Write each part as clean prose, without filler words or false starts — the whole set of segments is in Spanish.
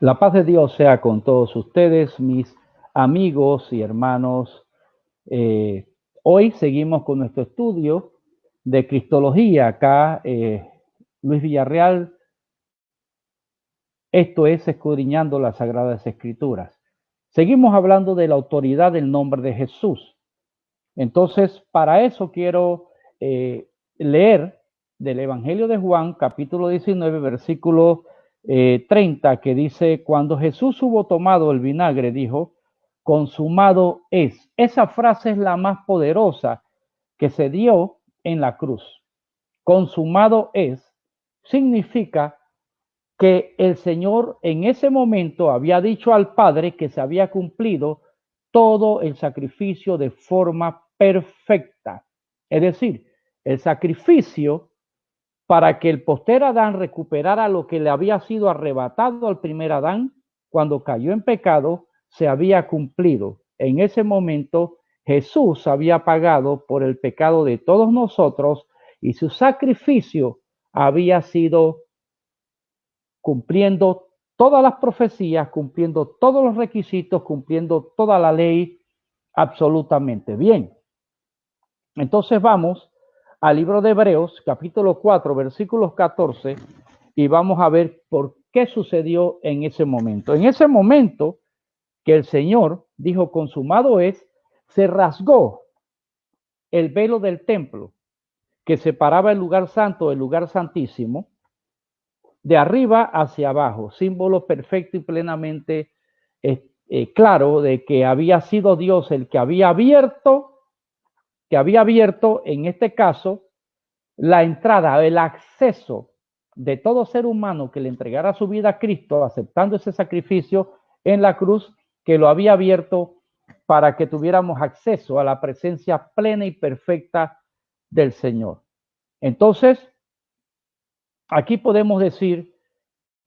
La paz de Dios sea con todos ustedes, mis amigos y hermanos. Eh, Hoy seguimos con nuestro estudio de Cristología. Acá, Luis Villarreal, esto es Escudriñando las Sagradas Escrituras. Seguimos hablando de la autoridad del nombre de Jesús. Entonces, para eso quiero leer del Evangelio de Juan, capítulo 19, versículo 30, que dice: cuando Jesús hubo tomado el vinagre, dijo, consumado es. Esa frase es la más poderosa que se dio en la cruz. Consumado es significa que el Señor en ese momento había dicho al Padre que se había cumplido todo el sacrificio de forma perfecta. Es decir, el sacrificio para que el poster Adán recuperara lo que le había sido arrebatado al primer Adán cuando cayó en pecado, se había cumplido. En ese momento Jesús había pagado por el pecado de todos nosotros y su sacrificio había sido cumpliendo todas las profecías, cumpliendo todos los requisitos, cumpliendo toda la ley, absolutamente bien. Entonces vamos al libro de Hebreos, capítulo 4, versículos 14, y vamos a ver por qué sucedió en ese momento. En ese momento que el Señor dijo consumado es, se rasgó el velo del templo que separaba el lugar santo del lugar santísimo, de arriba hacia abajo, símbolo perfecto y plenamente claro de que había sido Dios el que había abierto en este caso la entrada, el acceso de todo ser humano que le entregara su vida a Cristo, aceptando ese sacrificio en la cruz, que lo había abierto para que tuviéramos acceso a la presencia plena y perfecta del Señor. Entonces, aquí podemos decir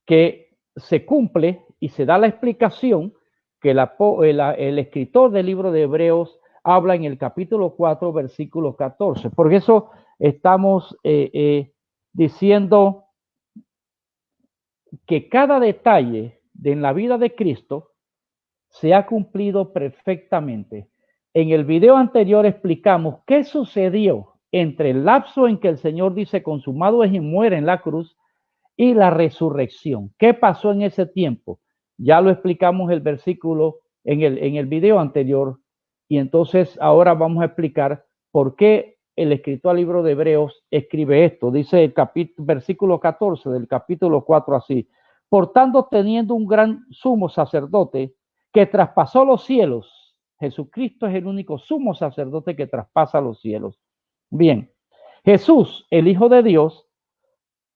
que se cumple y se da la explicación que el escritor del libro de Hebreos habla en el capítulo 4, versículo 14. Por eso estamos diciendo que cada detalle en la vida de Cristo se ha cumplido perfectamente. En el video anterior explicamos qué sucedió entre el lapso en que el Señor dice consumado es y muere en la cruz y la resurrección. ¿Qué pasó en ese tiempo? Ya lo explicamos el versículo en el video anterior, y entonces ahora vamos a explicar por qué el escritor al libro de Hebreos escribe esto. Dice el versículo 14 del capítulo 4 así: por tanto, teniendo un gran sumo sacerdote que traspasó los cielos, Jesucristo es el único sumo sacerdote que traspasa los cielos. Bien, Jesús, el Hijo de Dios,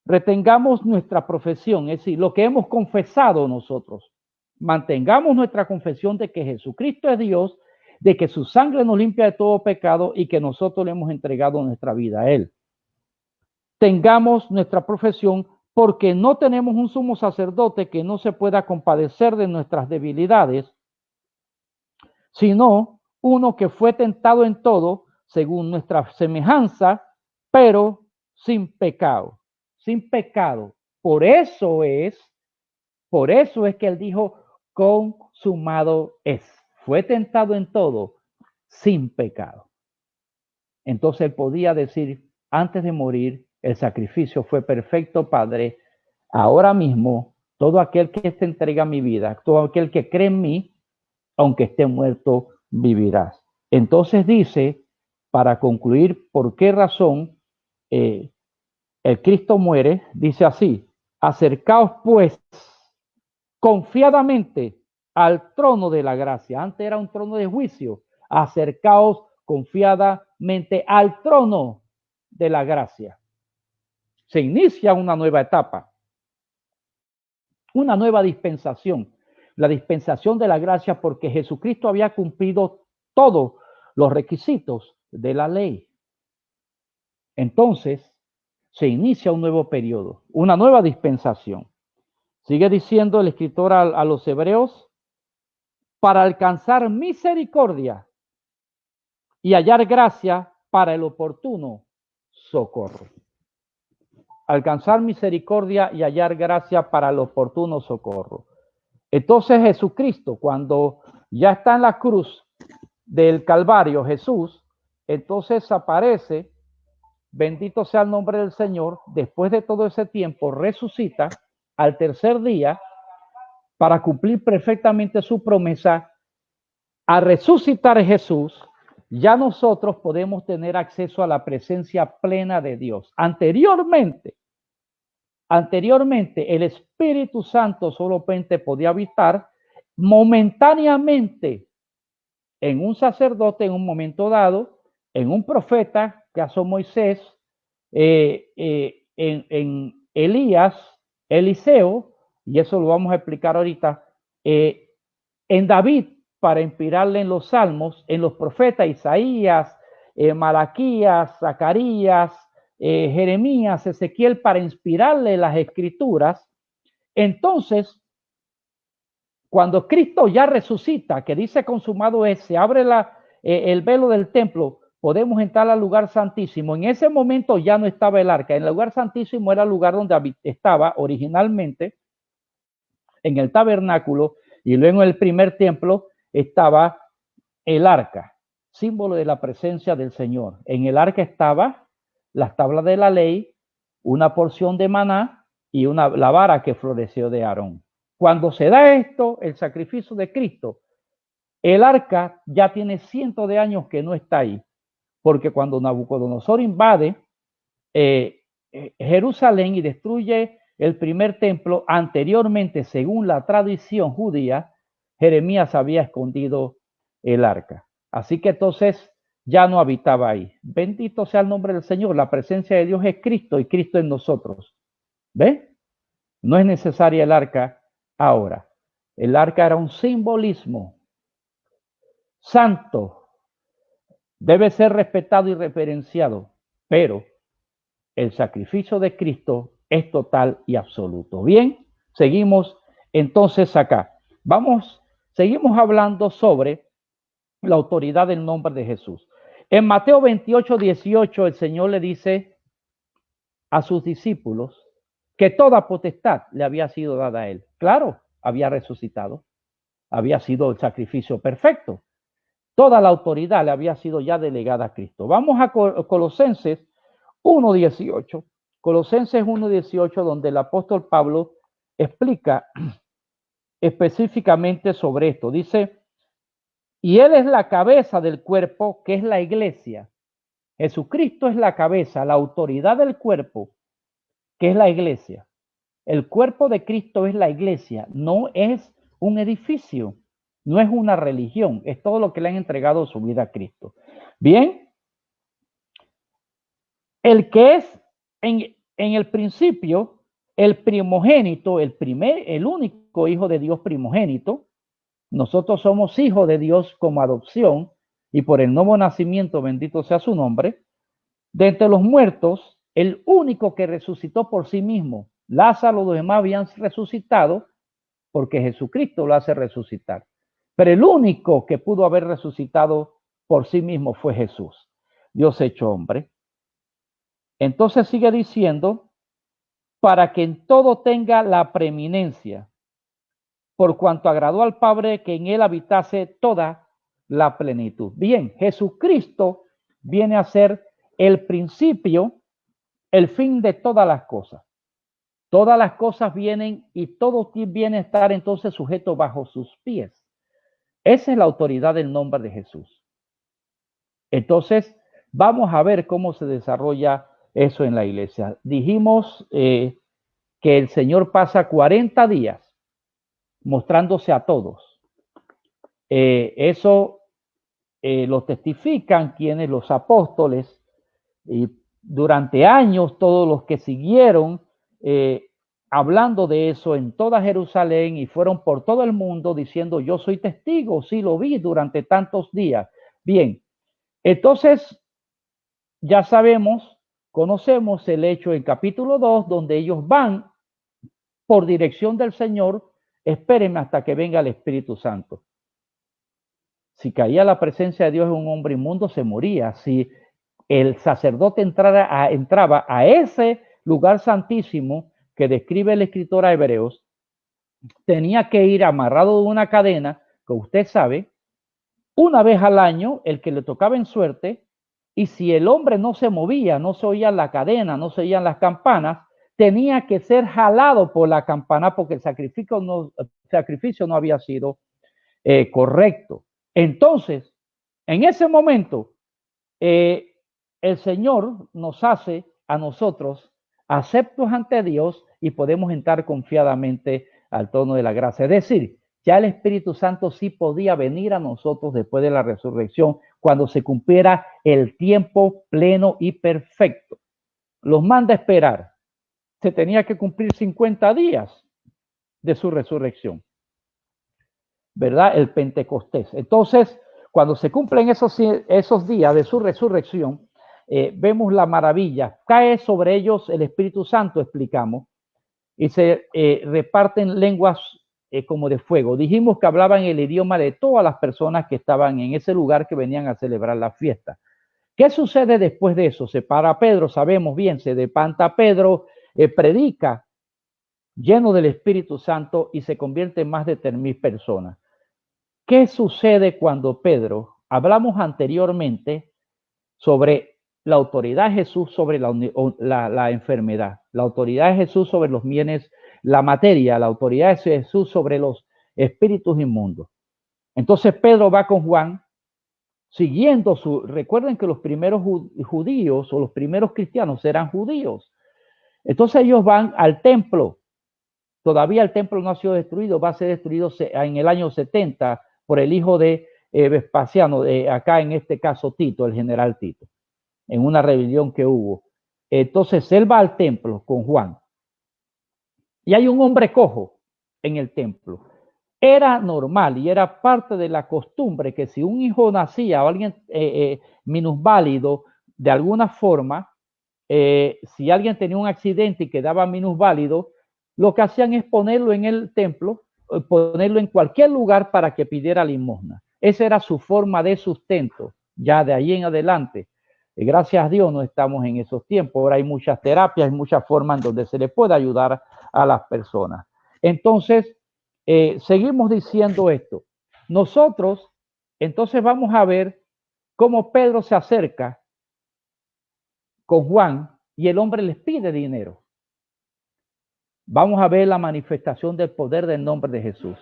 retengamos nuestra profesión, es decir, lo que hemos confesado nosotros. Mantengamos nuestra confesión de que Jesucristo es Dios, de que su sangre nos limpia de todo pecado y que nosotros le hemos entregado nuestra vida a Él. Tengamos nuestra profesión porque no tenemos un sumo sacerdote que no se pueda compadecer de nuestras debilidades, sino uno que fue tentado en todo según nuestra semejanza, pero sin pecado. Sin pecado. Por eso es que él dijo, consumado es. Fue tentado en todo, sin pecado. Entonces él podía decir, antes de morir, el sacrificio fue perfecto, Padre. Ahora mismo, todo aquel que te entrega mi vida, todo aquel que cree en mí, aunque esté muerto, vivirás. Entonces dice, para concluir, ¿por qué razón el Cristo muere? Dice así: acercaos pues confiadamente al trono de la gracia. Antes era un trono de juicio. Acercaos confiadamente al trono de la gracia. Se inicia una nueva etapa, una nueva dispensación, la dispensación de la gracia, porque Jesucristo había cumplido todos los requisitos de la ley. Entonces se inicia un nuevo periodo, una nueva dispensación. Sigue diciendo el escritor a los hebreos: para alcanzar misericordia y hallar gracia para el oportuno socorro. Alcanzar misericordia y hallar gracia para el oportuno socorro. Entonces Jesucristo, cuando ya está en la cruz del Calvario, Jesús, entonces aparece, bendito sea el nombre del Señor, después de todo ese tiempo, resucita al tercer día para cumplir perfectamente su promesa. A resucitar Jesús, ya nosotros podemos tener acceso a la presencia plena de Dios. Anteriormente, el Espíritu Santo solamente podía habitar momentáneamente en un sacerdote en un momento dado, en un profeta, caso Moisés, en Elías, Eliseo, y eso lo vamos a explicar ahorita, en David, para inspirarle en los salmos, en los profetas Isaías, Malaquías, Zacarías, Jeremías, Ezequiel, para inspirarle las escrituras. Entonces, cuando Cristo ya resucita, que dice consumado es, se abre el velo del templo, podemos entrar al lugar santísimo. En ese momento ya no estaba el arca. En el lugar santísimo era el lugar donde estaba originalmente, en el tabernáculo, y luego en el primer templo estaba el arca, símbolo de la presencia del Señor. En el arca estaba las tablas de la ley, una porción de maná y la vara que floreció de Aarón. Cuando se da esto, el sacrificio de Cristo, el arca ya tiene cientos de años que no está ahí, porque cuando Nabucodonosor invade Jerusalén y destruye el primer templo, anteriormente, según la tradición judía, Jeremías había escondido el arca. Así que entonces ya no habitaba ahí. Bendito sea el nombre del Señor. La presencia de Dios es Cristo y Cristo en nosotros. ¿Ve? No es necesaria el arca ahora. El arca era un simbolismo santo. Debe ser respetado y reverenciado, pero el sacrificio de Cristo es total y absoluto. Bien, seguimos entonces acá. Seguimos hablando sobre la autoridad del nombre de Jesús. En Mateo 28:18 el Señor le dice a sus discípulos que toda potestad le había sido dada a él. Claro, había resucitado, había sido el sacrificio perfecto. Toda la autoridad le había sido ya delegada a Cristo. Vamos a Colosenses 1:18. Colosenses 1:18, donde el apóstol Pablo explica específicamente sobre esto. Dice, y él es la cabeza del cuerpo, que es la iglesia. Jesucristo es la cabeza, la autoridad del cuerpo, que es la iglesia. El cuerpo de Cristo es la iglesia, no es un edificio, no es una religión, es todo lo que le han entregado su vida a Cristo. Bien, el que es en el principio el primogénito, el único hijo de Dios primogénito. Nosotros somos hijos de Dios como adopción y por el nuevo nacimiento, bendito sea su nombre. De entre los muertos, el único que resucitó por sí mismo. Lázaro, los demás habían resucitado porque Jesucristo lo hace resucitar. Pero el único que pudo haber resucitado por sí mismo fue Jesús, Dios hecho hombre. Entonces sigue diciendo, para que en todo tenga la preeminencia, por cuanto agradó al Padre que en él habitase toda la plenitud. Bien, Jesucristo viene a ser el principio, el fin de todas las cosas. Todas las cosas vienen y todo viene a estar entonces sujeto bajo sus pies. Esa es la autoridad del nombre de Jesús. Entonces, vamos a ver cómo se desarrolla eso en la iglesia. Dijimos que el Señor pasa 40 días mostrándose a todos. Eso lo testifican quienes, los apóstoles, y durante años todos los que siguieron hablando de eso en toda Jerusalén y fueron por todo el mundo diciendo, yo soy testigo, sí lo vi durante tantos días. Bien, entonces ya sabemos, conocemos el hecho en capítulo 2, donde ellos van por dirección del Señor, espérenme hasta que venga el Espíritu Santo. Si caía la presencia de Dios en un hombre inmundo, se moría. Si el sacerdote entraba a ese lugar santísimo que describe el escritor a Hebreos, tenía que ir amarrado de una cadena, que usted sabe, una vez al año, el que le tocaba en suerte, y si el hombre no se movía, no se oía la cadena, no se oían las campanas, tenía que ser jalado por la campana porque el sacrificio no había sido correcto. Entonces, en ese momento, el Señor nos hace a nosotros aceptos ante Dios y podemos entrar confiadamente al trono de la gracia. Es decir, ya el Espíritu Santo sí podía venir a nosotros después de la resurrección cuando se cumpliera el tiempo pleno y perfecto. Los manda a esperar. Se tenía que cumplir 50 días de su resurrección, ¿verdad? El Pentecostés. Entonces, cuando se cumplen esos días de su resurrección, vemos la maravilla. Cae sobre ellos el Espíritu Santo, explicamos, y se reparten lenguas como de fuego. Dijimos que hablaban el idioma de todas las personas que estaban en ese lugar que venían a celebrar la fiesta. ¿Qué sucede después de eso? Se para Pedro, sabemos bien, se despanta Pedro, predica lleno del Espíritu Santo y se convierte en más de 3,000 personas. ¿Qué sucede cuando Pedro, hablamos anteriormente sobre la autoridad de Jesús sobre la enfermedad, la autoridad de Jesús sobre los bienes, la materia, la autoridad de Jesús sobre los espíritus inmundos? Entonces Pedro va con Juan, siguiendo recuerden que los primeros judíos o los primeros cristianos eran judíos. Entonces ellos van al templo. Todavía el templo no ha sido destruido, va a ser destruido en el año 70 por el hijo de Vespasiano, acá en este caso Tito, el general Tito, en una rebelión que hubo. Entonces él va al templo con Juan y hay un hombre cojo en el templo. Era normal y era parte de la costumbre que si un hijo nacía o alguien minusválido de alguna forma, si alguien tenía un accidente y quedaba minusválido, lo que hacían es ponerlo en el templo, ponerlo en cualquier lugar para que pidiera limosna. Esa era su forma de sustento, ya de ahí en adelante. Gracias a Dios no estamos en esos tiempos. Ahora hay muchas terapias, muchas formas en donde se le puede ayudar a las personas. Entonces, seguimos diciendo esto. Nosotros, entonces vamos a ver cómo Pedro se acerca con Juan y el hombre les pide dinero. Vamos a ver la manifestación del poder del nombre de Jesús.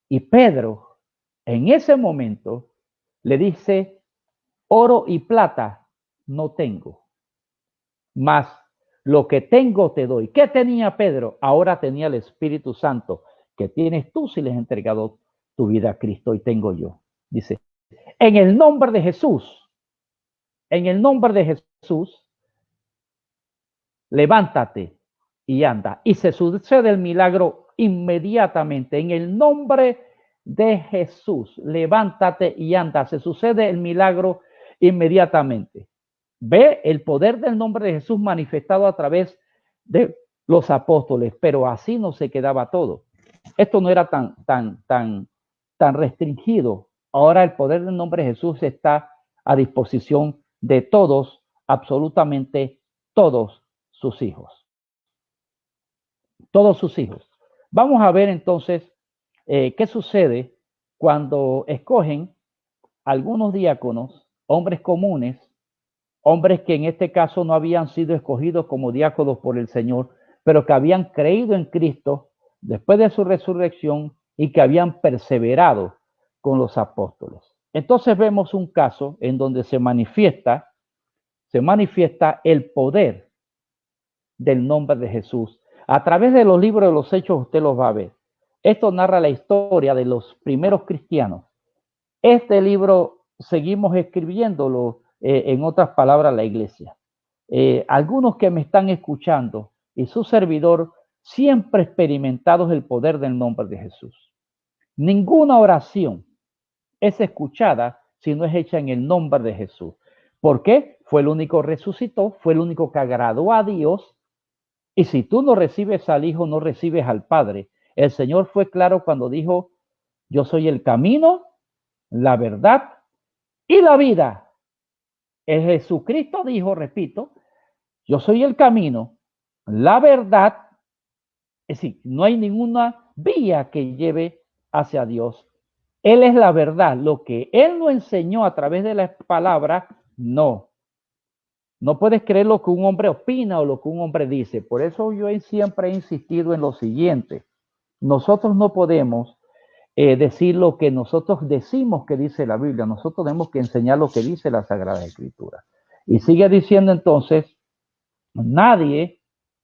Y Pedro, en ese momento, le dice, oro y plata no tengo, mas lo que tengo te doy. ¿Qué tenía Pedro? Ahora tenía el Espíritu Santo, que tienes tú si les has entregado tu vida a Cristo y tengo yo. Dice, en el nombre de Jesús, levántate y anda. Y se sucede el milagro inmediatamente. En el nombre de Jesús, levántate y anda. Se sucede el milagro inmediatamente. Ve el poder del nombre de Jesús manifestado a través de los apóstoles, pero así no se quedaba todo. Esto no era tan restringido. Ahora el poder del nombre de Jesús está a disposición de todos, absolutamente todos sus hijos. Todos sus hijos. Vamos a ver entonces qué sucede cuando escogen algunos diáconos, hombres comunes, hombres que en este caso no habían sido escogidos como diáconos por el Señor, pero que habían creído en Cristo después de su resurrección y que habían perseverado con los apóstoles. Entonces vemos un caso en donde se manifiesta el poder del nombre de Jesús. A través de los libros de los Hechos usted los va a ver. Esto narra la historia de los primeros cristianos. Este libro seguimos escribiéndolo, en otras palabras, la iglesia. Algunos que me están escuchando y su servidor siempre experimentados el poder del nombre de Jesús. Ninguna oración es escuchada si no es hecha en el nombre de Jesús. ¿Por qué? Fue el único que resucitó, fue el único que agradó a Dios. Y si tú no recibes al Hijo, no recibes al Padre. El Señor fue claro cuando dijo, yo soy el camino, la verdad y la vida. El Jesucristo dijo, repito, yo soy el camino, la verdad. Es decir, no hay ninguna vía que lleve hacia Dios. Él es la verdad. Lo que Él nos enseñó a través de la palabra, no. No puedes creer lo que un hombre opina o lo que un hombre dice. Por eso yo siempre he insistido en lo siguiente. Nosotros no podemos decir lo que nosotros decimos que dice la Biblia. Nosotros tenemos que enseñar lo que dice la Sagrada Escritura. Y sigue diciendo entonces, nadie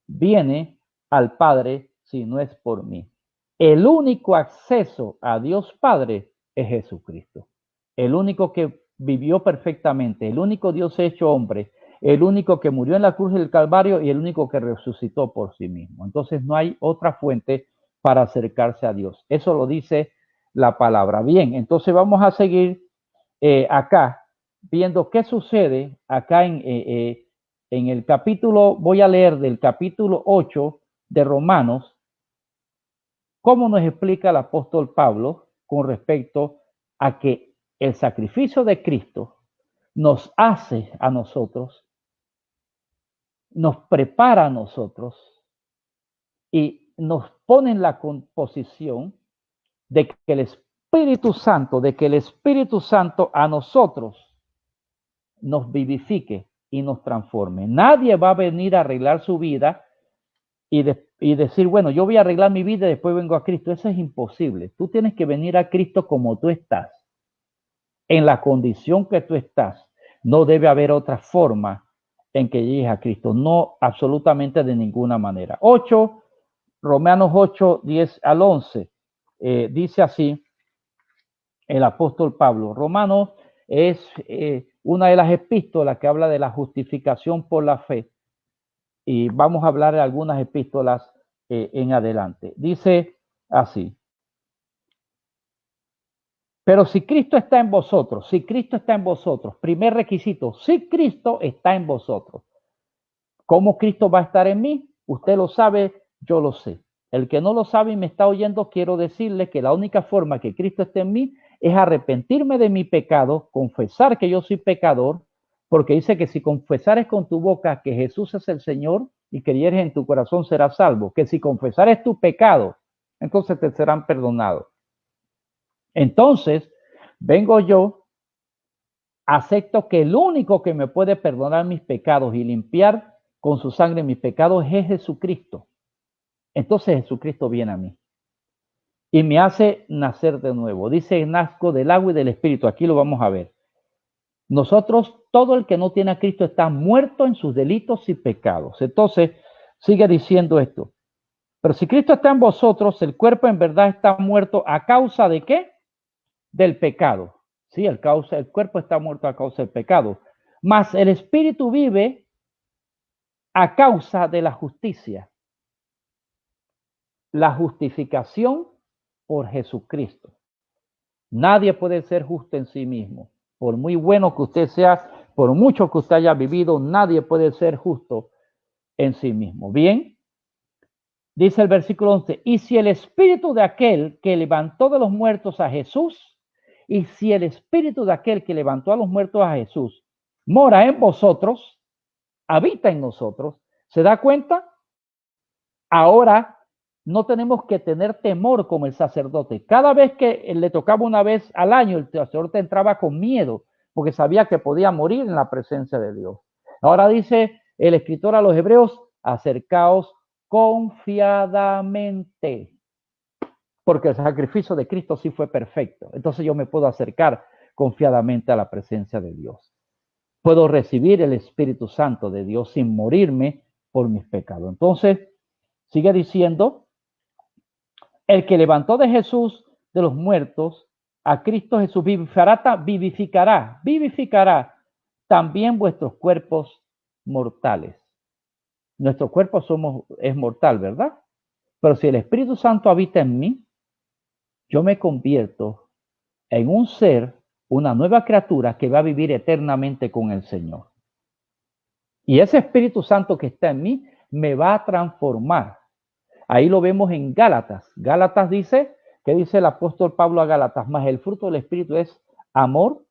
viene al Padre si no es por mí. El único acceso a Dios Padre es Jesucristo. El único que vivió perfectamente, el único Dios hecho hombre, el único que murió en la cruz del Calvario y el único que resucitó por sí mismo. Entonces no hay otra fuente para acercarse a Dios. Eso lo dice la palabra. Bien, entonces vamos a seguir acá viendo qué sucede acá en el capítulo, voy a leer del capítulo 8 de Romanos, cómo nos explica el apóstol Pablo con respecto a que el sacrificio de Cristo nos hace a nosotros, nos prepara a nosotros y nos pone en la posición de que el Espíritu Santo a nosotros nos vivifique y nos transforme. Nadie va a venir a arreglar su vida y decir, bueno, yo voy a arreglar mi vida y después vengo a Cristo. Eso es imposible. Tú tienes que venir a Cristo como tú estás, en la condición que tú estás. No debe haber otra forma en que llegues a Cristo. No, absolutamente de ninguna manera. Romanos 8, 10 al 11. Dice así el apóstol Pablo. Romanos es una de las epístolas que habla de la justificación por la fe. Y vamos a hablar de algunas epístolas en adelante. Dice así. Pero si Cristo está en vosotros, primer requisito, si Cristo está en vosotros, ¿cómo Cristo va a estar en mí? Usted lo sabe, yo lo sé. El que no lo sabe y me está oyendo, quiero decirle que la única forma que Cristo esté en mí es arrepentirme de mi pecado, confesar que yo soy pecador, porque dice que si confesares con tu boca que Jesús es el Señor y creyeres en tu corazón serás salvo, que si confesares tu pecado, entonces te serán perdonados. Entonces, vengo yo, acepto que el único que me puede perdonar mis pecados y limpiar con su sangre mis pecados es Jesucristo. Entonces Jesucristo viene a mí y me hace nacer de nuevo. Dice, nazco del agua y del Espíritu. Aquí lo vamos a ver. Nosotros, todo el que no tiene a Cristo está muerto en sus delitos y pecados. Entonces, sigue diciendo esto. Pero si Cristo está en vosotros, el cuerpo en verdad está muerto ¿a causa de qué? Del pecado. Sí, el cuerpo está muerto a causa del pecado. Mas el Espíritu vive a causa de la justicia. La justificación por Jesucristo. Nadie puede ser justo en sí mismo. Por muy bueno que usted sea, por mucho que usted haya vivido, nadie puede ser justo en sí mismo. Bien, dice el versículo 11, y si el espíritu de aquel que levantó de los muertos a Jesús, y si el espíritu de aquel que levantó a los muertos a Jesús mora en vosotros, habita en nosotros, ¿se da cuenta? Ahora no tenemos que tener temor como el sacerdote. Cada vez que le tocaba una vez al año, el sacerdote entraba con miedo porque sabía que podía morir en la presencia de Dios. Ahora dice el escritor a los hebreos, acercaos confiadamente, porque el sacrificio de Cristo sí fue perfecto. Entonces yo me puedo acercar confiadamente a la presencia de Dios. Puedo recibir el Espíritu Santo de Dios sin morirme por mis pecados. Entonces, sigue diciendo, el que levantó de Jesús de los muertos, a Cristo Jesús vivificará también vuestros cuerpos mortales. Nuestro cuerpo es mortal, ¿verdad? Pero si el Espíritu Santo habita en mí, yo me convierto en un ser, una nueva criatura que va a vivir eternamente con el Señor. Y ese Espíritu Santo que está en mí me va a transformar. Ahí lo vemos en Gálatas. Gálatas dice, ¿qué dice el apóstol Pablo a Gálatas? Más el fruto del Espíritu es amor,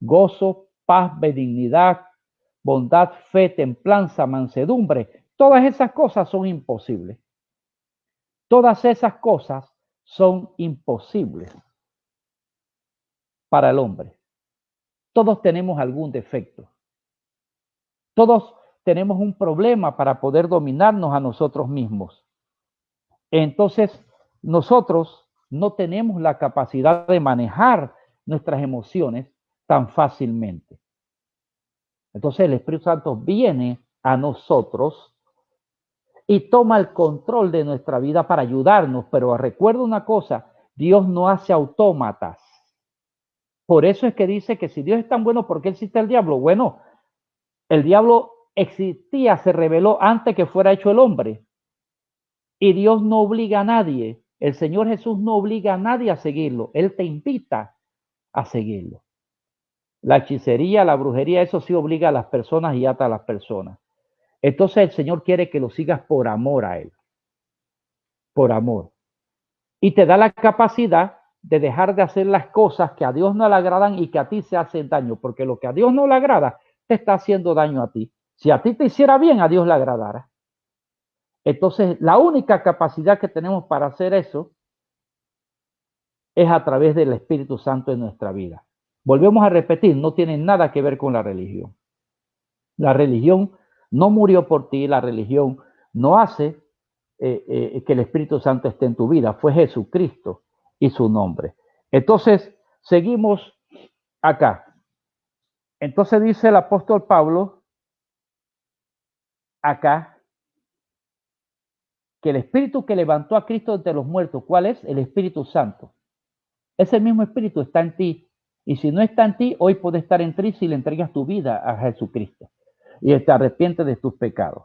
gozo, paz, benignidad, bondad, fe, templanza, mansedumbre. Todas esas cosas son imposibles. Todas esas cosas son imposibles para el hombre. Todos tenemos algún defecto. Todos tenemos un problema para poder dominarnos a nosotros mismos. Entonces, nosotros no tenemos la capacidad de manejar nuestras emociones tan fácilmente. Entonces, el Espíritu Santo viene a nosotros y toma el control de nuestra vida para ayudarnos. Pero recuerda una cosa, Dios no hace autómatas. Por eso es que dice que si Dios es tan bueno, ¿por qué existe el diablo? Bueno, el diablo existía, se reveló antes que fuera hecho el hombre. Y Dios no obliga a nadie. El Señor Jesús no obliga a nadie a seguirlo. Él te invita a seguirlo. La hechicería, la brujería, eso sí obliga a las personas y ata a las personas. Entonces el Señor quiere que lo sigas por amor a Él. Por amor. Y te da la capacidad de dejar de hacer las cosas que a Dios no le agradan y que a ti se hacen daño. Porque lo que a Dios no le agrada te está haciendo daño a ti. Si a ti te hiciera bien, a Dios le agradara. Entonces, la única capacidad que tenemos para hacer eso es a través del Espíritu Santo en nuestra vida. Volvemos a repetir, no tiene nada que ver con la religión. La religión no murió por ti, la religión no hace que el Espíritu Santo esté en tu vida. Fue Jesucristo y su nombre. Entonces, seguimos acá. Entonces dice el apóstol Pablo acá que el Espíritu que levantó a Cristo entre los muertos, ¿cuál es? El Espíritu Santo. Ese mismo Espíritu está en ti. Y si no está en ti, hoy puede estar en ti si le entregas tu vida a Jesucristo y te arrepientes de tus pecados.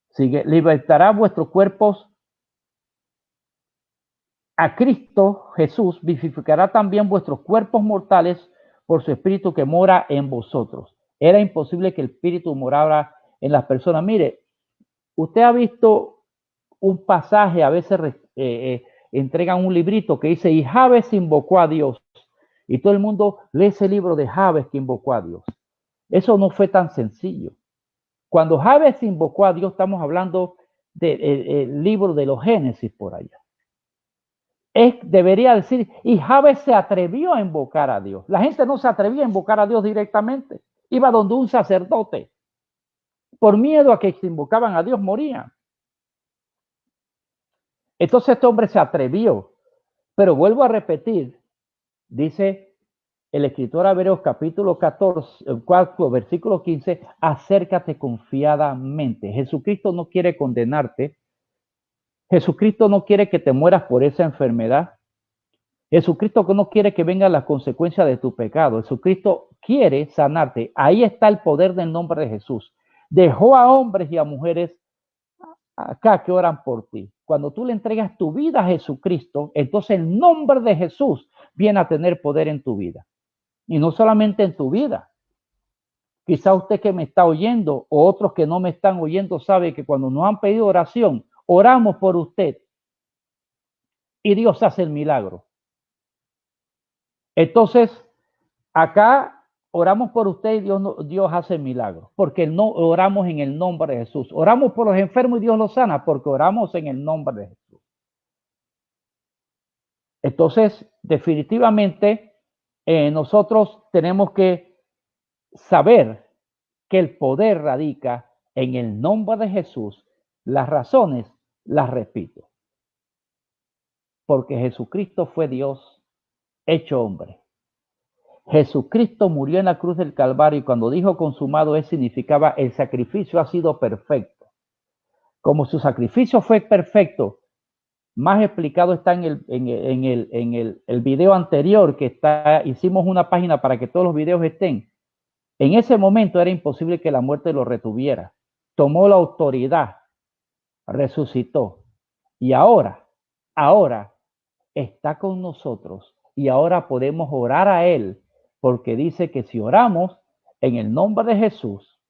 Sigue, libertará vuestros cuerpos a Cristo Jesús, vivificará también vuestros cuerpos mortales por su Espíritu que mora en vosotros. Era imposible que el Espíritu morara en las personas. Mire, usted ha visto un pasaje, a veces entregan un librito que dice, y Jabes invocó a Dios. Y todo el mundo lee ese libro de Jabes que invocó a Dios. Eso no fue tan sencillo. Cuando Jabes invocó a Dios, estamos hablando del libro de los Génesis por allá. Debería decir, y Jabes se atrevió a invocar a Dios. La gente no se atrevía a invocar a Dios directamente. Iba donde un sacerdote. Por miedo a que se invocaban a Dios, morían. Entonces este hombre se atrevió. Pero vuelvo a repetir, dice el escritor a Hebreos capítulo 4, versículo 15, acércate confiadamente. Jesucristo no quiere condenarte. Jesucristo no quiere que te mueras por esa enfermedad. Jesucristo no quiere que vengan las consecuencias de tu pecado. Jesucristo quiere sanarte. Ahí está el poder del nombre de Jesús. Dejó a hombres y a mujeres acá que oran por ti. Cuando tú le entregas tu vida a Jesucristo, entonces el nombre de Jesús viene a tener poder en tu vida. Y no solamente en tu vida. Quizá usted que me está oyendo o otros que no me están oyendo sabe que cuando nos han pedido oración, oramos por usted y Dios hace el milagro. Entonces, acá oramos por usted y Dios hace el milagro, porque no oramos en el nombre de Jesús. Oramos por los enfermos y Dios los sana, porque oramos en el nombre de Jesús. Entonces, definitivamente, nosotros tenemos que saber que el poder radica en el nombre de Jesús. Las razones las repito. Porque Jesucristo fue Dios hecho hombre. Jesucristo murió en la cruz del Calvario y cuando dijo consumado es significaba el sacrificio ha sido perfecto. Como su sacrificio fue perfecto, más explicado está en el video anterior que está, hicimos una página para que todos los videos estén. En ese momento era imposible que la muerte lo retuviera. Tomó la autoridad, resucitó y ahora está con nosotros y ahora podemos orar a Él porque dice que si oramos en el nombre de Jesús,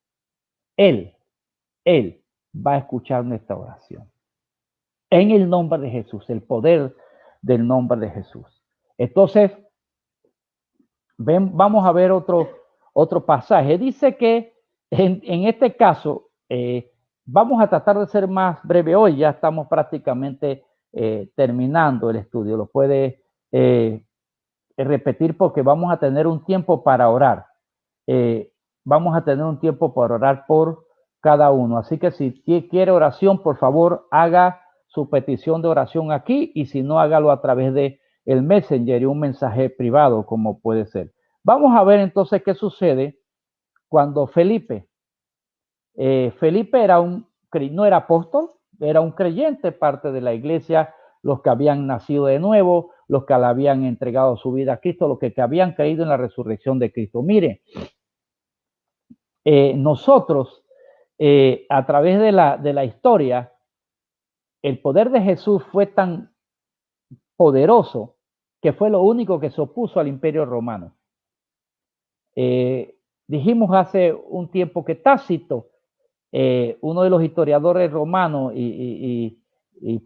Él va a escuchar nuestra oración. En el nombre de Jesús, el poder del nombre de Jesús. Entonces, vamos a ver otro pasaje. Dice que en este caso, vamos a tratar de ser más breve hoy, ya estamos prácticamente terminando el estudio. Lo puede repetir porque vamos a tener un tiempo para orar. Vamos a tener un tiempo para orar por cada uno. Así que si quiere oración, por favor, haga su petición de oración aquí, y si no, hágalo a través de el Messenger y un mensaje privado, como puede ser. Vamos a ver entonces qué sucede cuando Felipe era no era apóstol, era un creyente, parte de la iglesia, los que habían nacido de nuevo, los que le habían entregado su vida a Cristo, los que habían creído en la resurrección de Cristo. Mire, nosotros, a través de la historia, el poder de Jesús fue tan poderoso que fue lo único que se opuso al Imperio Romano. Dijimos hace un tiempo que Tácito, uno de los historiadores romanos y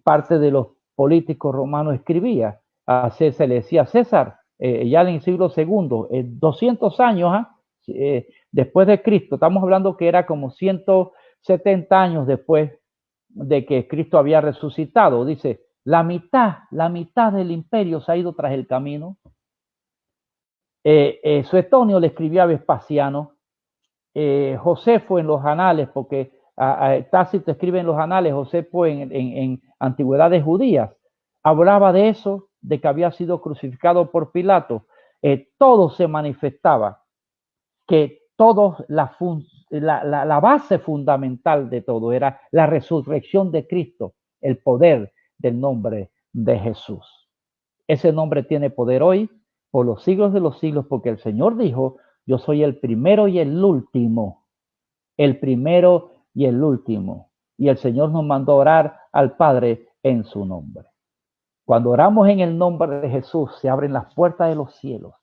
parte de los políticos romanos, escribía a César, le decía César, ya en el siglo II, 200 años después de Cristo, estamos hablando que era como 170 años después de que Cristo había resucitado. Dice, la mitad del imperio se ha ido tras el camino. Suetonio le escribió a Vespasiano, Josefo en los anales, porque Tácito escribe en los anales, Josefo en antigüedades judías, hablaba de eso, de que había sido crucificado por Pilato. Todo se manifestaba, que la base fundamental de todo era la resurrección de Cristo, el poder del nombre de Jesús. Ese nombre tiene poder hoy por los siglos de los siglos, porque el Señor dijo, yo soy el primero y el último, el primero y el último. Y el Señor nos mandó a orar al Padre en su nombre. Cuando oramos en el nombre de Jesús, se abren las puertas de los cielos.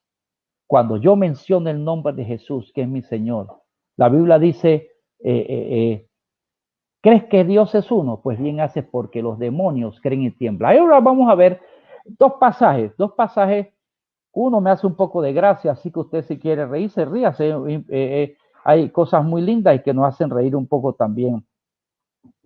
Cuando yo menciono el nombre de Jesús, que es mi Señor, la Biblia dice, ¿crees que Dios es uno? Pues bien haces, porque los demonios creen y tiemblan. Ahora vamos a ver dos pasajes. Uno me hace un poco de gracia, así que usted, si quiere reírse, ríase. Hay cosas muy lindas y que nos hacen reír un poco también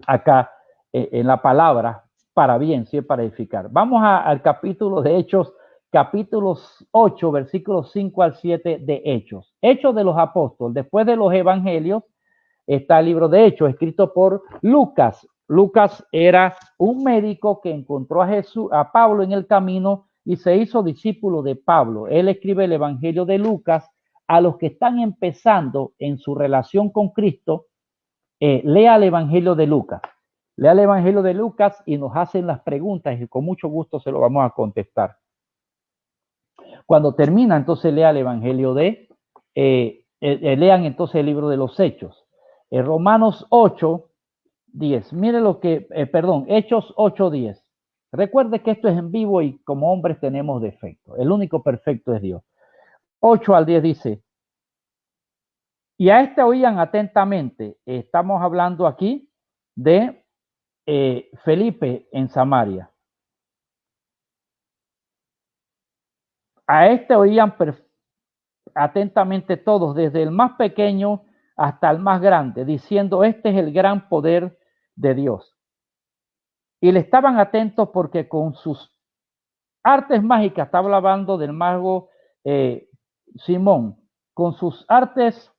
acá en la palabra, para bien, sí, para edificar. Vamos al capítulo de Hechos, capítulos 8, versículos 5 al 7 de Hechos. Hechos de los Apóstoles. Después de los Evangelios está el libro de Hechos, escrito por Lucas. Lucas era un médico que encontró a Pablo en el camino y se hizo discípulo de Pablo. Él escribe el Evangelio de Lucas a los que están empezando en su relación con Cristo. Lea el Evangelio de Lucas. Lea el Evangelio de Lucas y nos hacen las preguntas y con mucho gusto se lo vamos a contestar. Cuando termina, entonces lea el Evangelio lean entonces el libro de los Hechos. Romanos 8, 10. Mire lo que, Hechos 8, 10. Recuerde que esto es en vivo y como hombres tenemos defectos. El único perfecto es Dios. 8 al 10 dice, y a este oían atentamente. Estamos hablando aquí de Felipe en Samaria. A este oían atentamente todos, desde el más pequeño hasta el más grande, diciendo, este es el gran poder de Dios. Y le estaban atentos porque con sus artes mágicas, estaba hablando del mago Simón, con sus artes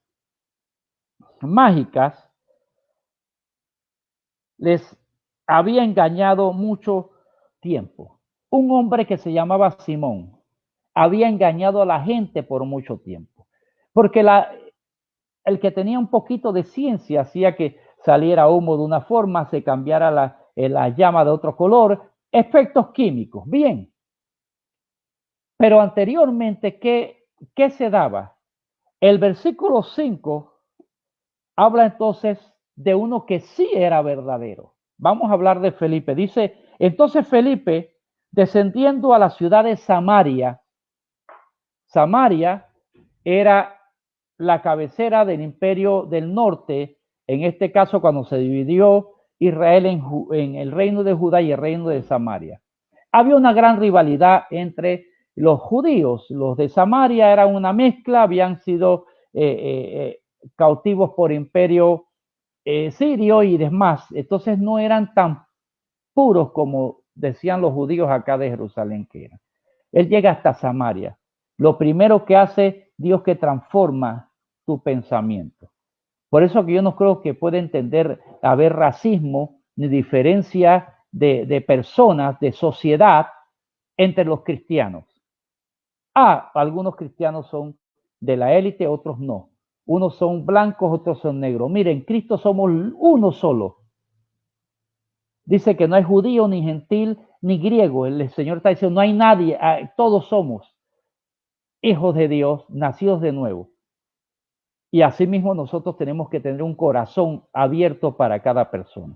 mágicas les había engañado mucho tiempo. Un hombre que se llamaba Simón había engañado a la gente por mucho tiempo, porque el que tenía un poquito de ciencia hacía que saliera humo de una forma, se cambiara la llama de otro color, efectos químicos, bien. Pero anteriormente, ¿qué se daba? El versículo 5 habla entonces de uno que sí era verdadero. Vamos a hablar de Felipe. Dice, entonces Felipe, descendiendo a la ciudad de Samaria, Samaria era la cabecera del imperio del norte, en este caso cuando se dividió Israel en el reino de Judá y el reino de Samaria. Había una gran rivalidad entre los judíos. Los de Samaria eran una mezcla, habían sido cautivos por imperio sirio y demás. Entonces no eran tan puros como decían los judíos acá de Jerusalén que era. Él llega hasta Samaria. Lo primero que hace Dios que transforma tu pensamiento. Por eso que yo no creo que pueda entender haber racismo ni diferencia de personas, de sociedad entre los cristianos. Algunos cristianos son de la élite, otros no. Unos son blancos, otros son negros. Miren, Cristo somos uno solo. Dice que no hay judío, ni gentil, ni griego. El Señor está diciendo, no hay nadie, todos somos hijos de Dios, nacidos de nuevo. Y asimismo nosotros tenemos que tener un corazón abierto para cada persona.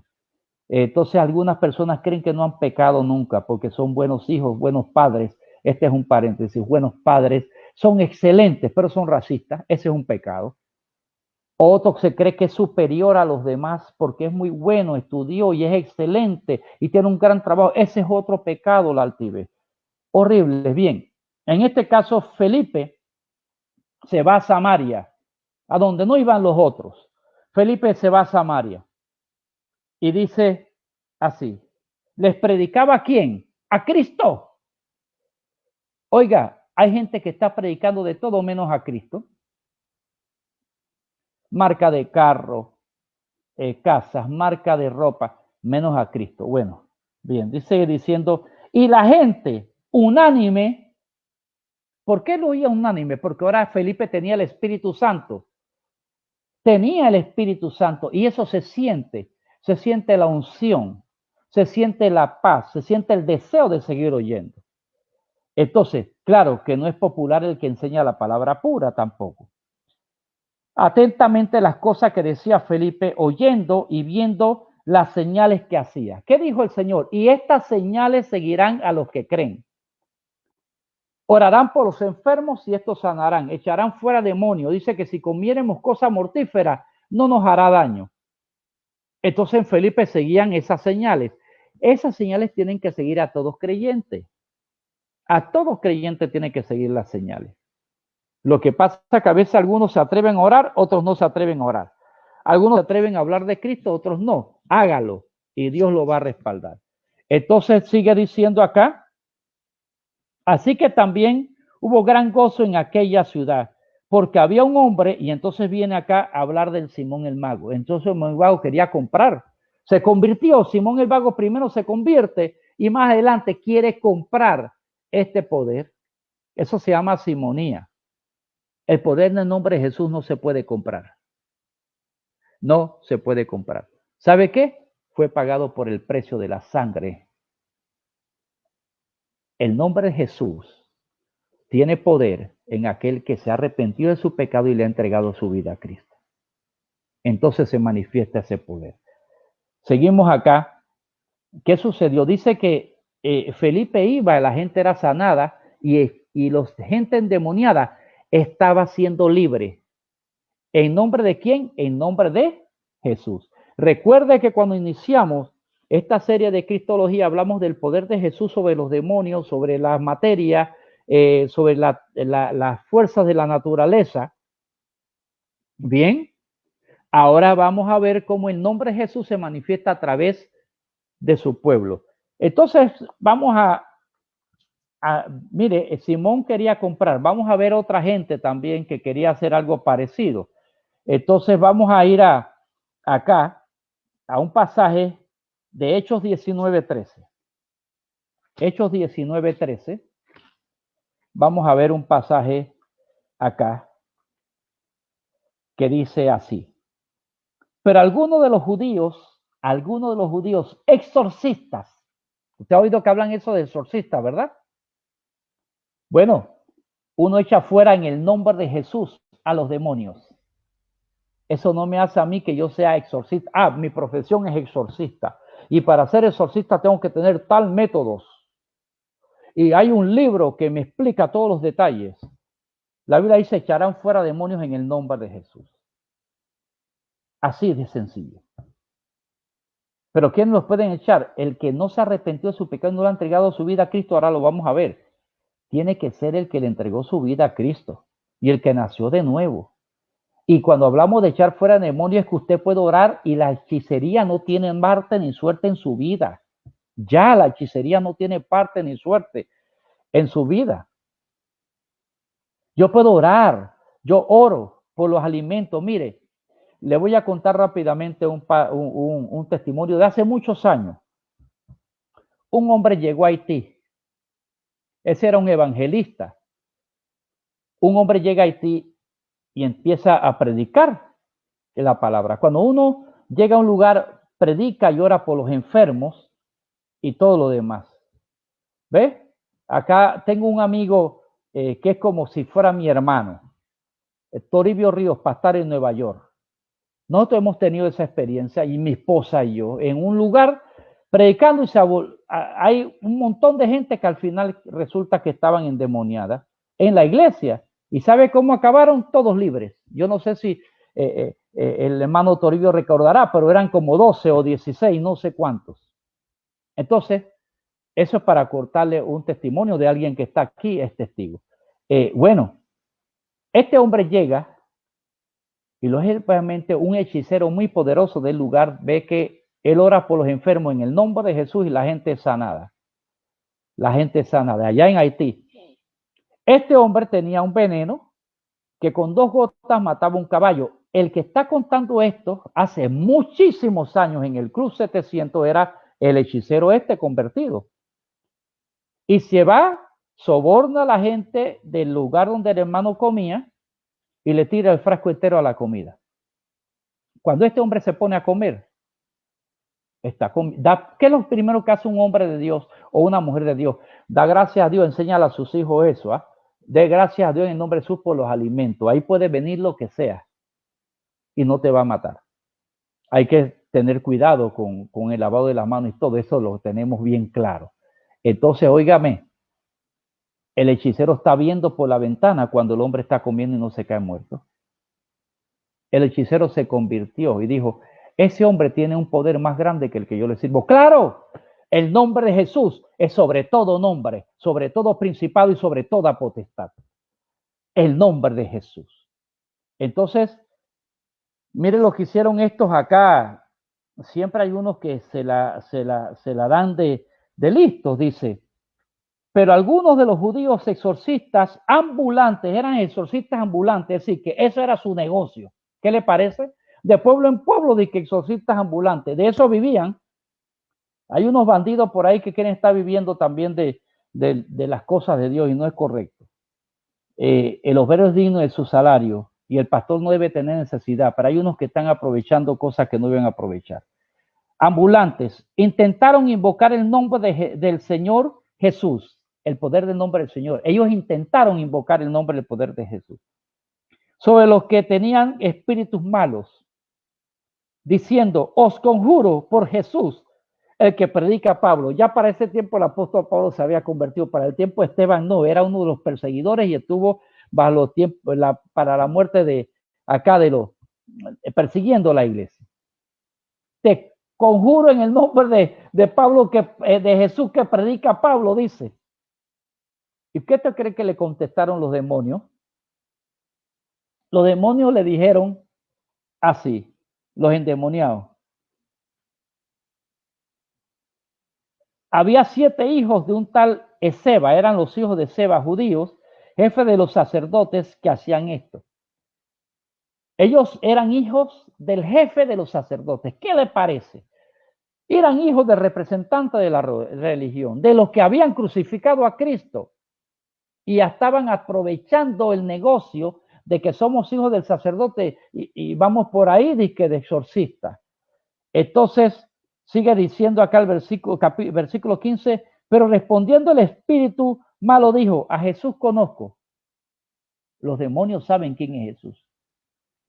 Entonces algunas personas creen que no han pecado nunca porque son buenos hijos, buenos padres. Este es un paréntesis, buenos padres, son excelentes, pero son racistas. Ese es un pecado. Otro se cree que es superior a los demás porque es muy bueno, estudió y es excelente y tiene un gran trabajo. Ese es otro pecado, la altivez. Horrible. Bien, en este caso Felipe se va a Samaria, a donde no iban los otros. Felipe se va a Samaria y dice así, ¿les predicaba a quién? A Cristo. Oiga, hay gente que está predicando de todo menos a Cristo. Marca de carro, casas, marca de ropa, menos a Cristo. Bueno, bien, dice diciendo, y la gente unánime, ¿por qué lo oía unánime? Porque ahora Felipe tenía el Espíritu Santo. Tenía el Espíritu Santo y eso se siente la unción, se siente la paz, se siente el deseo de seguir oyendo. Entonces, claro que no es popular el que enseña la palabra pura tampoco. Atentamente las cosas que decía Felipe, oyendo y viendo las señales que hacía. ¿Qué dijo el Señor? Y estas señales seguirán a los que creen. Orarán por los enfermos y estos sanarán, echarán fuera demonios. Dice que si comiéremos cosas mortíferas no nos hará daño. Entonces en Felipe seguían esas señales. Esas señales tienen que seguir a todos creyentes. A todos creyentes tienen que seguir las señales. Lo que pasa es que a veces algunos se atreven a orar, otros no se atreven a orar. Algunos se atreven a hablar de Cristo, otros no. Hágalo y Dios lo va a respaldar. Entonces sigue diciendo acá, así que también hubo gran gozo en aquella ciudad, porque había un hombre, y entonces viene acá a hablar del Simón el Mago. Entonces Simón el Mago quería comprar. Se convirtió, Simón el Mago primero se convierte y más adelante quiere comprar este poder. Eso se llama simonía. El poder en el nombre de Jesús no se puede comprar. No se puede comprar. ¿Sabe qué? Fue pagado por el precio de la sangre. El nombre de Jesús tiene poder en aquel que se ha arrepentido de su pecado y le ha entregado su vida a Cristo. Entonces se manifiesta ese poder. Seguimos acá. ¿Qué sucedió? Dice que Felipe iba, la gente era sanada y la gente endemoniada estaba siendo libre. ¿En nombre de quién? En nombre de Jesús. Recuerde que cuando iniciamos esta serie de Cristología hablamos del poder de Jesús sobre los demonios, sobre la materia, sobre las fuerzas de la naturaleza. Bien, ahora vamos a ver cómo el nombre de Jesús se manifiesta a través de su pueblo. Entonces, vamos mire, Simón quería comprar. Vamos a ver otra gente también que quería hacer algo parecido. Entonces, vamos a ir acá a un pasaje de Hechos 19:13. Hechos 19:13. Vamos a ver un pasaje acá que dice así. Pero algunos de los judíos exorcistas, usted ha oído que hablan eso de exorcistas, ¿verdad? Bueno, uno echa fuera en el nombre de Jesús a los demonios. Eso no me hace a mí que yo sea exorcista. Mi profesión es exorcista. Y para ser exorcista tengo que tener tal métodos. Y hay un libro que me explica todos los detalles. La Biblia dice, echarán fuera demonios en el nombre de Jesús. Así de sencillo. Pero ¿quién los pueden echar? El que no se arrepintió de su pecado y no le ha entregado su vida a Cristo, ahora lo vamos a ver. Tiene que ser el que le entregó su vida a Cristo y el que nació de nuevo. Y cuando hablamos de echar fuera demonios es que usted puede orar y la hechicería no tiene parte ni suerte en su vida. Ya la hechicería no tiene parte ni suerte en su vida. Yo puedo orar, yo oro por los alimentos. Mire, le voy a contar rápidamente un testimonio de hace muchos años. Un hombre llegó a Haití. Ese era un evangelista. Un hombre llega a Haití y empieza a predicar la palabra. Cuando uno llega a un lugar, predica y ora por los enfermos y todo lo demás. ¿Ves? Acá tengo un amigo que es como si fuera mi hermano, Toribio Ríos, pastor en Nueva York. Nosotros hemos tenido esa experiencia, y mi esposa y yo, en un lugar predicando, y hay un montón de gente que al final resulta que estaban endemoniadas en la iglesia. ¿Y sabe cómo acabaron? Todos libres. Yo no sé si el hermano Toribio recordará, pero eran como 12 o 16, no sé cuántos. Entonces, eso es para cortarle un testimonio de alguien que está aquí, es testigo. Bueno, este hombre llega y lógicamente un hechicero muy poderoso del lugar ve que él ora por los enfermos en el nombre de Jesús y la gente es sanada. La gente es sanada. Allá en Haití. Este hombre tenía un veneno que con 2 gotas mataba un caballo. El que está contando esto hace muchísimos años en el Club 700 era el hechicero convertido. Y se va, soborna a la gente del lugar donde el hermano comía y le tira el frasco entero a la comida. Cuando este hombre se pone a comer, ¿qué es lo primero que hace un hombre de Dios o una mujer de Dios? Da gracias a Dios, enséñale a sus hijos eso. De gracias a Dios en nombre de Jesús por los alimentos. Ahí puede venir lo que sea y no te va a matar. Hay que tener cuidado con el lavado de las manos y todo eso lo tenemos bien claro. Entonces, óigame, el hechicero está viendo por la ventana cuando el hombre está comiendo y no se cae muerto. El hechicero se convirtió y dijo, ese hombre tiene un poder más grande que el que yo le sirvo. ¡Claro! El nombre de Jesús es sobre todo nombre, sobre todo principado y sobre toda potestad. El nombre de Jesús. Entonces, miren lo que hicieron estos acá. Siempre hay unos que se la dan de listos, dice. Pero algunos de los judíos exorcistas ambulantes, eran exorcistas ambulantes, es decir, que eso era su negocio. ¿Qué le parece? De pueblo en pueblo, de que exorcistas ambulantes, de eso vivían. Hay unos bandidos por ahí que quieren estar viviendo también de las cosas de Dios y no es correcto. El obrero es digno de su salario y el pastor no debe tener necesidad, pero hay unos que están aprovechando cosas que no deben aprovechar. Ambulantes intentaron invocar el nombre del Señor Jesús, el poder del nombre del Señor. Ellos intentaron invocar el nombre del poder de Jesús sobre los que tenían espíritus malos, diciendo, os conjuro por Jesús, el que predica a Pablo. Ya para ese tiempo el apóstol Pablo se había convertido. Para el tiempo Esteban no, era uno de los perseguidores y estuvo bajo los tiempos para la muerte de acá de los persiguiendo la iglesia. Te conjuro en el nombre de Pablo, de Jesús que predica a Pablo, dice. ¿Y qué te cree que le contestaron los demonios? Los demonios le dijeron así, los endemoniados. Había 7 hijos de un tal Ezeba, eran los hijos de Ezeba, judíos, jefe de los sacerdotes que hacían esto. Ellos eran hijos del jefe de los sacerdotes. ¿Qué le parece? Eran hijos del representante de la religión, de los que habían crucificado a Cristo. Y estaban aprovechando el negocio de que somos hijos del sacerdote y vamos por ahí de exorcista. Entonces, sigue diciendo acá el versículo 15, pero respondiendo el espíritu malo dijo, a Jesús conozco. Los demonios saben quién es Jesús.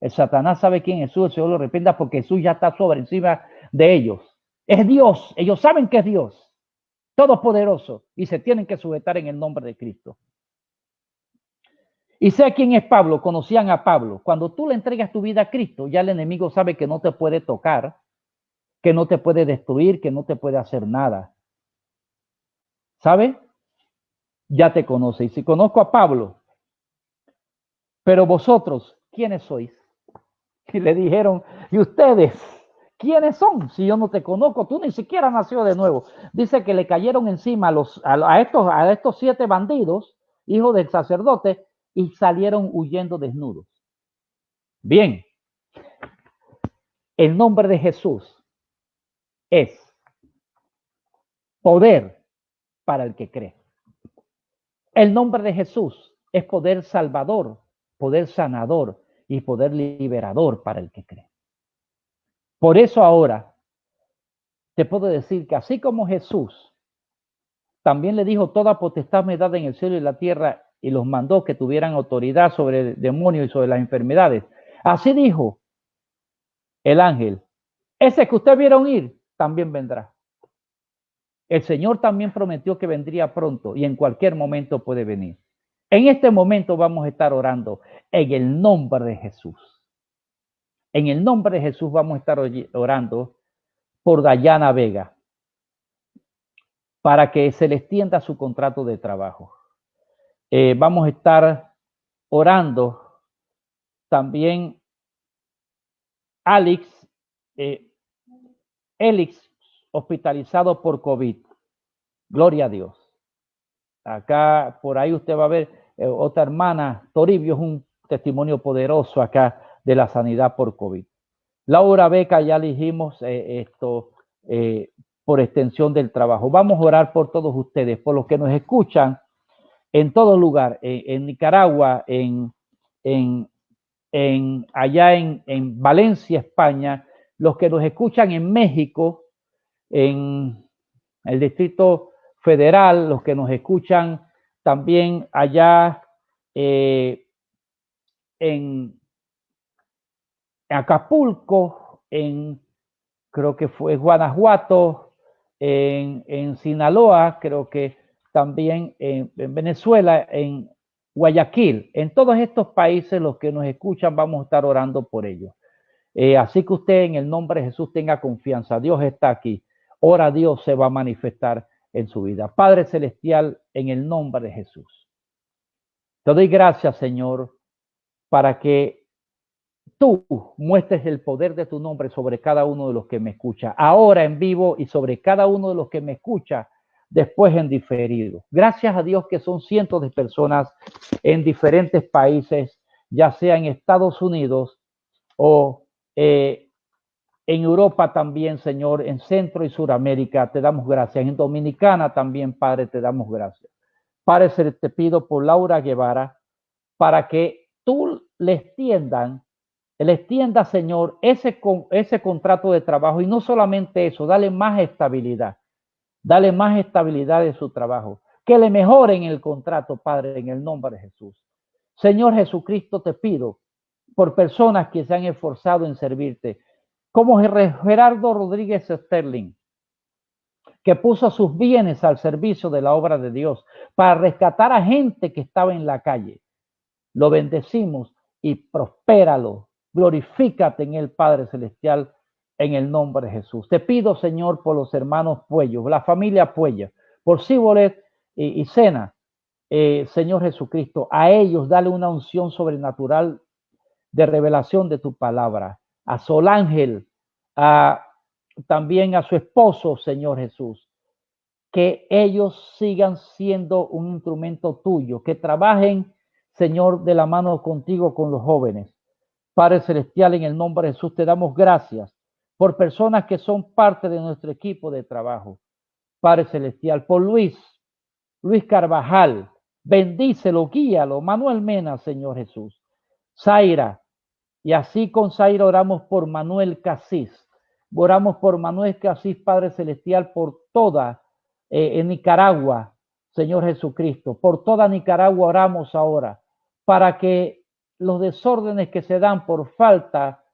El Satanás sabe quién es Jesús, el Señor lo reprenda porque Jesús ya está sobre encima de ellos. Es Dios, ellos saben que es Dios, todopoderoso, y se tienen que sujetar en el nombre de Cristo. Y sé quién es Pablo, conocían a Pablo. Cuando tú le entregas tu vida a Cristo, ya el enemigo sabe que no te puede tocar, que no te puede destruir, que no te puede hacer nada. ¿Sabe? Ya te conoce. Y si conozco a Pablo, pero vosotros, ¿quiénes sois? Y le dijeron, ¿y ustedes ¿quiénes son? Si yo no te conozco, tú ni siquiera nació de nuevo. Dice que le cayeron encima a estos 7 bandidos, hijos del sacerdote, y salieron huyendo desnudos. Bien, el nombre de Jesús es poder para el que cree. El nombre de Jesús es poder salvador, poder sanador y poder liberador para el que cree. Por eso ahora te puedo decir que así como Jesús también le dijo toda potestad me dada en el cielo y la tierra y los mandó que tuvieran autoridad sobre demonios y sobre las enfermedades, así dijo el ángel, ese que ustedes vieron ir también vendrá. El Señor también prometió que vendría pronto y en cualquier momento puede venir. En este momento vamos a estar orando en el nombre de Jesús. En el nombre de Jesús vamos a estar orando por Dayana Vega para que se le extienda su contrato de trabajo. Vamos a estar orando también Alex, hospitalizado por COVID. Gloria a Dios. Acá, por ahí usted va a ver otra hermana, Toribio es un testimonio poderoso acá de la sanidad por COVID. Laura Beca, ya le dijimos por extensión del trabajo. Vamos a orar por todos ustedes, por los que nos escuchan en todo lugar, en Nicaragua, allá en Valencia, España, los que nos escuchan en México, en el Distrito Federal, los que nos escuchan también allá en Acapulco, creo que fue Guanajuato, en Sinaloa, creo que también en Venezuela, en Guayaquil, en todos estos países los que nos escuchan vamos a estar orando por ellos. Así que usted en el nombre de Jesús tenga confianza, Dios está aquí, ora Dios se va a manifestar en su vida. Padre Celestial, en el nombre de Jesús, te doy gracias, Señor, para que tú muestres el poder de tu nombre sobre cada uno de los que me escucha, ahora en vivo y sobre cada uno de los que me escucha después en diferido. Gracias a Dios que son cientos de personas en diferentes países, ya sea en Estados Unidos o en Europa también, Señor, en Centro y Suramérica, te damos gracias. En Dominicana también, Padre, te damos gracias. Padre, te pido por Laura Guevara para que tú le extienda, Señor, ese contrato de trabajo y no solamente eso, dale más estabilidad de su trabajo, que le mejoren el contrato, Padre, en el nombre de Jesús. Señor Jesucristo, te pido por personas que se han esforzado en servirte, como Gerardo Rodríguez Sterling, que puso sus bienes al servicio de la obra de Dios para rescatar a gente que estaba en la calle. Lo bendecimos y prospéralo. Glorifícate en el Padre Celestial en el nombre de Jesús. Te pido, Señor, por los hermanos Puello, la familia Puello, por Cibolet y Sena, Señor Jesucristo, a ellos dale una unción sobrenatural de revelación de tu palabra. A Sol Ángel, también a su esposo, Señor Jesús, que ellos sigan siendo un instrumento tuyo, que trabajen, Señor, de la mano contigo con los jóvenes. Padre Celestial, en el nombre de Jesús te damos gracias por personas que son parte de nuestro equipo de trabajo. Padre Celestial, por Luis Carvajal, bendícelo, guíalo. Manuel Mena, Señor Jesús. Zaira, y así con Zaira oramos por Manuel Casís. Oramos por Manuel Casís, Padre Celestial, por toda en Nicaragua, Señor Jesucristo. Por toda Nicaragua oramos ahora para que los desórdenes que se dan por falta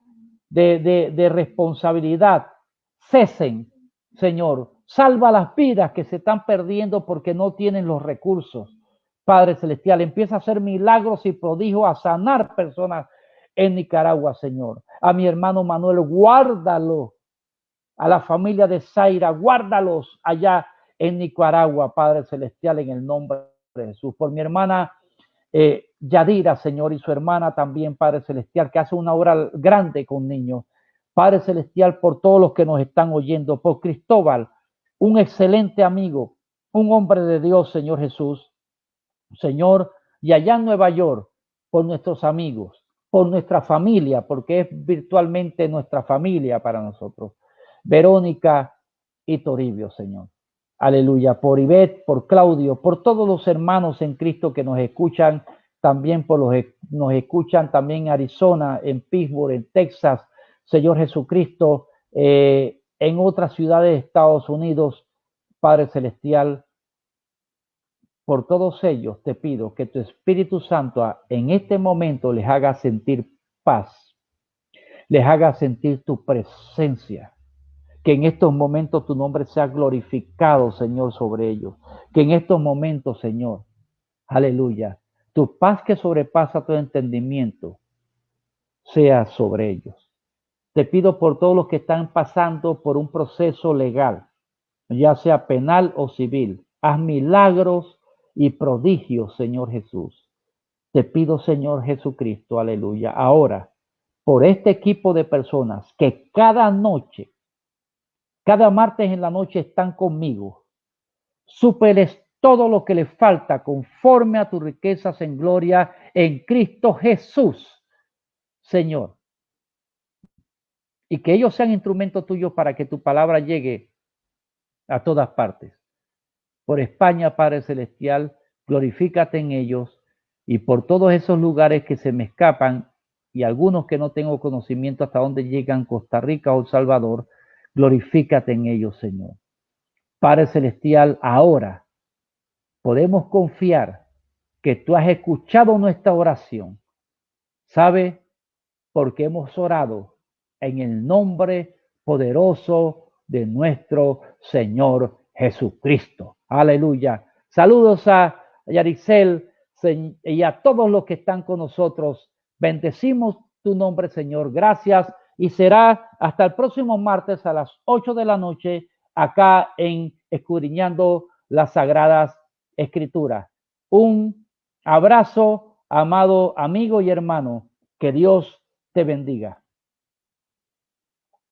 de responsabilidad cesen, Señor. Salva las vidas que se están perdiendo porque no tienen los recursos. Padre Celestial, empieza a hacer milagros y prodigios, a sanar personas en Nicaragua, Señor. A mi hermano Manuel, guárdalo. A la familia de Zaira, guárdalos allá en Nicaragua, Padre Celestial, en el nombre de Jesús. Por mi hermana Yadira, Señor, y su hermana también, Padre Celestial, que hace una obra grande con niños. Padre Celestial, por todos los que nos están oyendo, por Cristóbal, un excelente amigo, un hombre de Dios, Señor Jesús, Señor, y allá en Nueva York, por nuestros amigos, por nuestra familia, porque es virtualmente nuestra familia para nosotros, Verónica y Toribio, Señor. Aleluya, por Ivette, por Claudio, por todos los hermanos en Cristo que nos escuchan, también nos escuchan también en Arizona, en Pittsburgh, en Texas, Señor Jesucristo, en otras ciudades de Estados Unidos, Padre Celestial. Por todos ellos te pido que tu Espíritu Santo en este momento les haga sentir paz, les haga sentir tu presencia, que en estos momentos tu nombre sea glorificado, Señor, sobre ellos, que en estos momentos, Señor, aleluya, tu paz que sobrepasa todo entendimiento sea sobre ellos. Te pido por todos los que están pasando por un proceso legal, ya sea penal o civil. Haz milagros y prodigios, Señor Jesús. Te pido, Señor Jesucristo, aleluya, ahora, por este equipo de personas que cada noche, cada martes en la noche están conmigo, súpeles todo lo que les falta conforme a tus riquezas en gloria en Cristo Jesús, Señor. Y que ellos sean instrumentos tuyos para que tu palabra llegue a todas partes. Por España, Padre Celestial, glorifícate en ellos y por todos esos lugares que se me escapan y algunos que no tengo conocimiento hasta dónde llegan, Costa Rica o El Salvador, glorifícate en ellos, Señor. Padre Celestial, ahora podemos confiar que tú has escuchado nuestra oración. ¿Sabe? Porque hemos orado en el nombre poderoso de nuestro Señor Jesucristo. Aleluya. Saludos a Yaricel y a todos los que están con nosotros. Bendecimos tu nombre, Señor. Gracias. Y será hasta el próximo martes a las 8 de la noche acá en Escudriñando las Sagradas Escrituras. Un abrazo, amado amigo y hermano. Que Dios te bendiga.